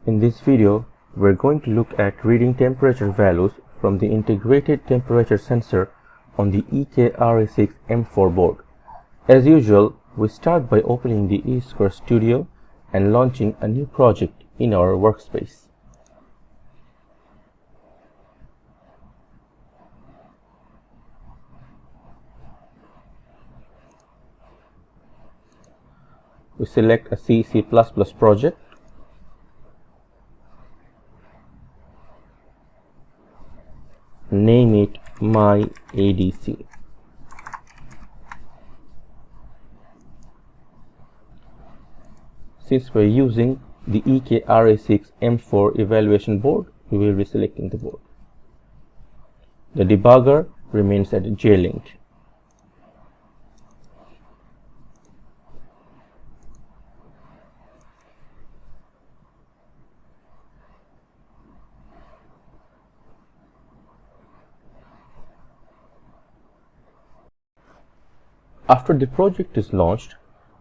In this video, we're going to look at reading temperature values from the integrated temperature sensor on the EKRA6M4 board. As usual, we start by opening the E-Square Studio and launching a new project in our workspace. We select a C++ project. Name it My ADC. Since we're using the EKRA6M4 evaluation board, we will be selecting the board. The debugger remains at J-Link. After the project is launched,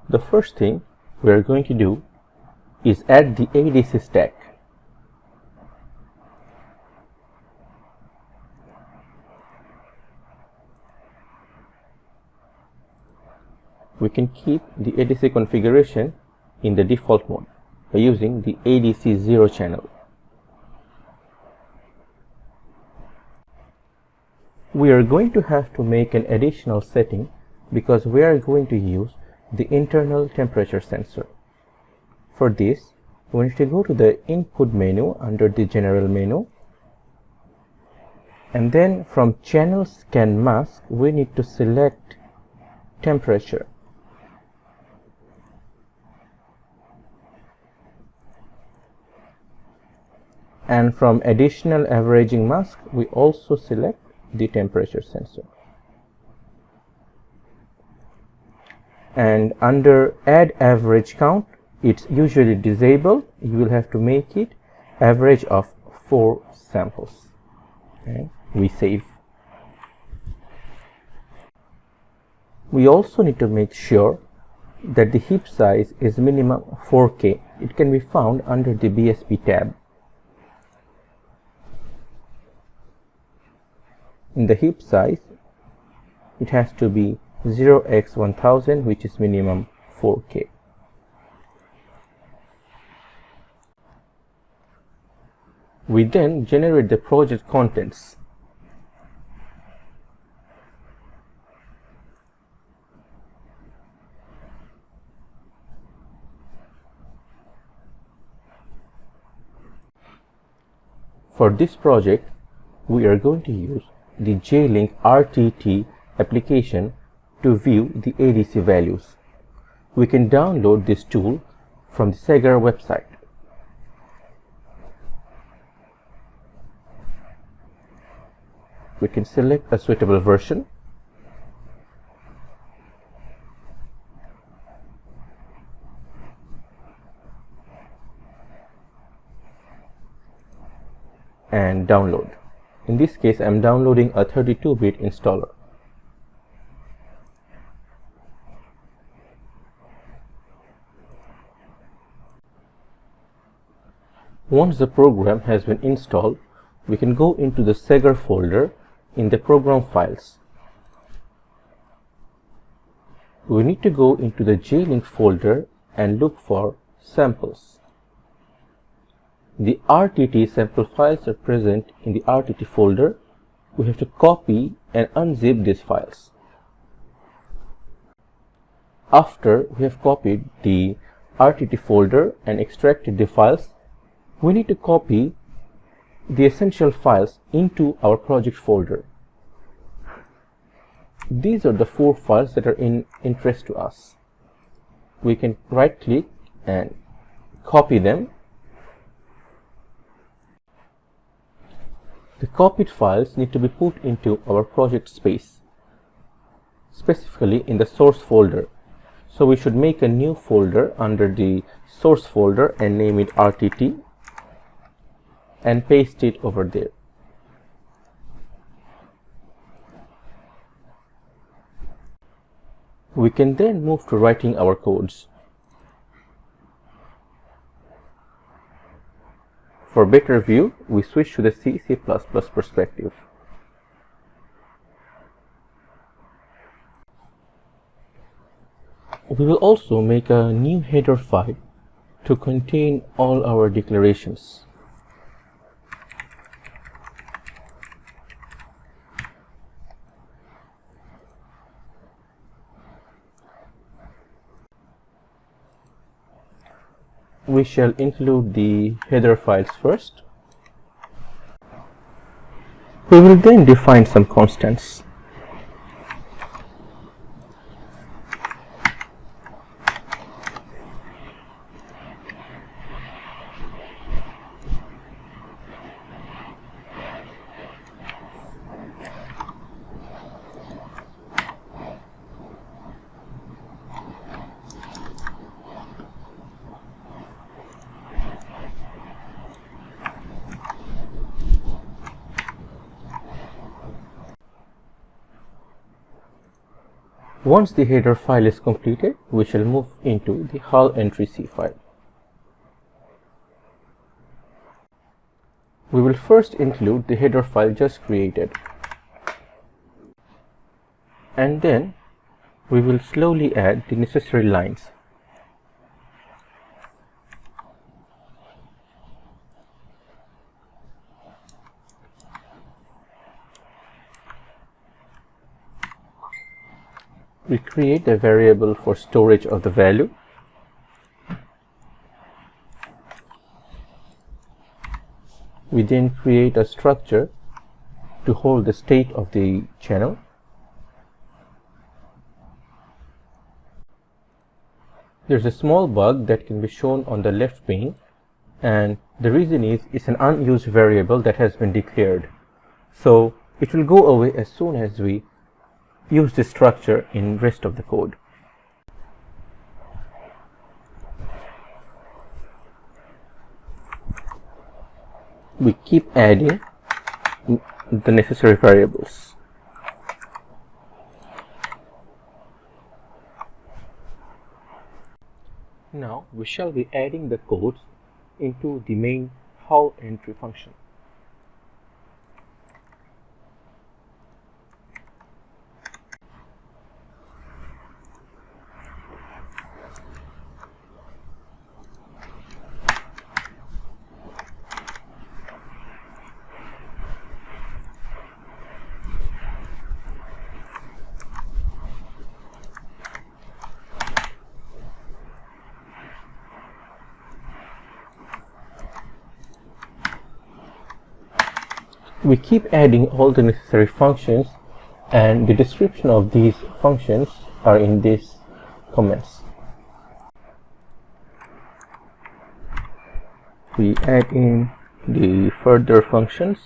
the first thing we are going to do is add the ADC stack. We can keep the ADC configuration in the default mode by using the ADC 0 channel. We are going to have to make an additional setting because we are going to use the internal temperature sensor. For this, we need to go to the input menu under the general menu, and then from channel scan mask we need to select temperature. And from additional averaging mask we also select the temperature sensor. And under add average count, it's usually disabled. You will have to make it average of 4 samples. Okay. We save. We also need to make sure that the heap size is minimum 4K. It can be found under the BSP tab. In the heap size, it has to be 0x1000, which is minimum 4K. We then generate the project contents. For this project, we are going to use the J-Link RTT application to view the ADC values. We can download this tool from the Sagar website. We can select a suitable version. And download. In this case, I am downloading a 32-bit installer. Once the program has been installed, we can go into the Sagar folder in the program files. We need to go into the J-Link folder and look for samples. The RTT sample files are present in the RTT folder. We have to copy and unzip these files. After we have copied the RTT folder and extracted the files, we need to copy the essential files into our project folder. These are the 4 files that are in interest to us. We can right click and copy them. The copied files need to be put into our project space, specifically in the source folder. So we should make a new folder under the source folder and name it RTT and paste it over there. We can then move to writing our codes. For better view, we switch to the C++ perspective. We will also make a new header file to contain all our declarations. We shall include the header files first. We will then define some constants. Once the header file is completed, we shall move into the hull entry C file. We will first include the header file just created, and then we will slowly add the necessary lines. We create a variable for storage of the value. We then create a structure to hold the state of the channel. There's a small bug that can be shown on the left pane, and the reason is it's an unused variable that has been declared. So it will go away as soon as we use this structure in rest of the code. We keep adding the necessary variables. Now we shall be adding the codes into the main hull entry function. We keep adding all the necessary functions, and the description of these functions are in these comments. We add in the further functions.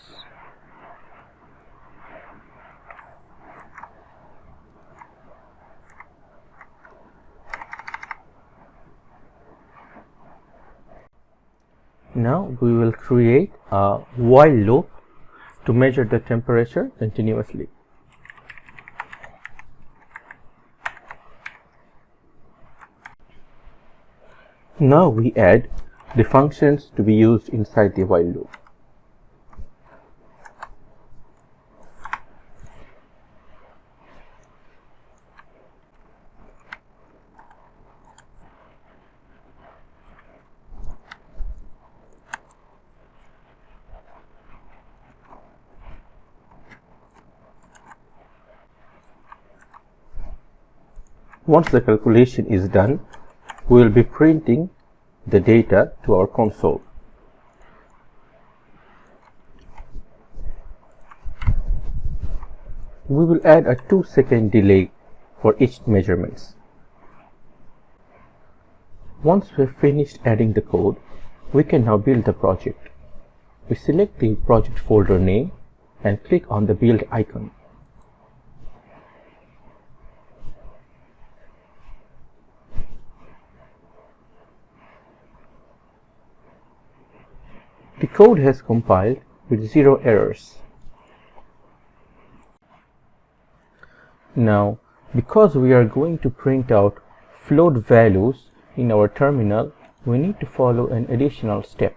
Now we will create a while loop to measure the temperature continuously. Now we add the functions to be used inside the while loop. Once the calculation is done, we will be printing the data to our console. We will add a 2-second delay for each measurements. Once we have finished adding the code, we can now build the project. We select the project folder name and click on the build icon. The code has compiled with 0 errors. Now, because we are going to print out float values in our terminal, we need to follow an additional step.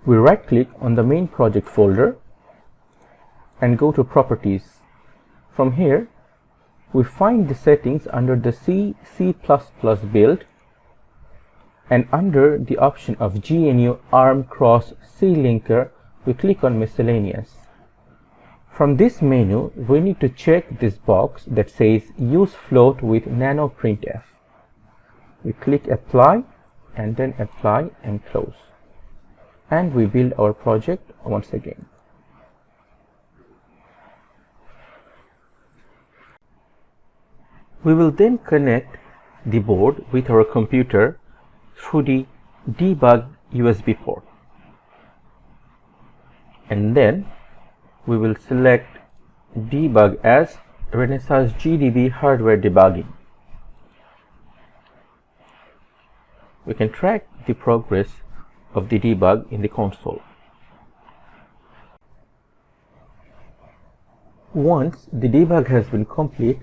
We right-click on the main project folder and go to Properties. From here, we find the settings under the C build, and under the option of GNU ARM Cross C linker, we click on Miscellaneous. From this menu, we need to check this box that says Use Float with Nano Printf. We click Apply and then Apply and Close. And we build our project once again. We will then connect the board with our computer through the debug USB port. And then we will select debug as Renesas GDB hardware debugging. We can track the progress of the debug in the console. Once the debug has been complete,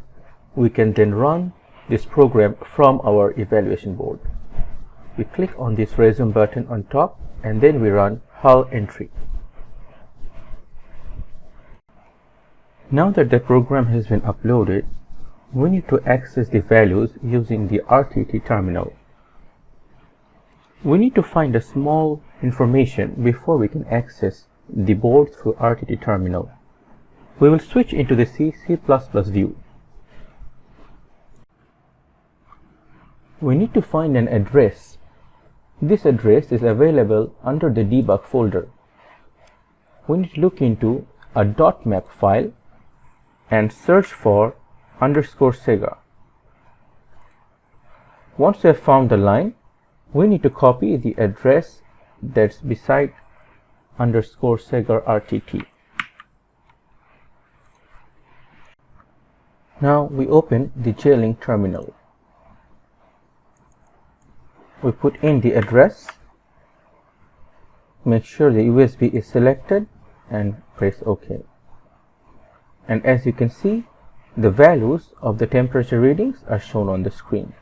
we can then run this program from our evaluation board. We click on this resume button on top and then we run hull entry. Now that the program has been uploaded, we need to access the values using the RTT terminal. We need to find a small information before we can access the board through RTT terminal. We will switch into the C view. We need to find an address. This address is available under the debug folder. We need to look into a .map file and search for _Sega. Once we have found the line, we need to copy the address that's beside _Sega RTT. Now we open the J-Link terminal. We put in the address, make sure the USB is selected and press OK. And as you can see, the values of the temperature readings are shown on the screen.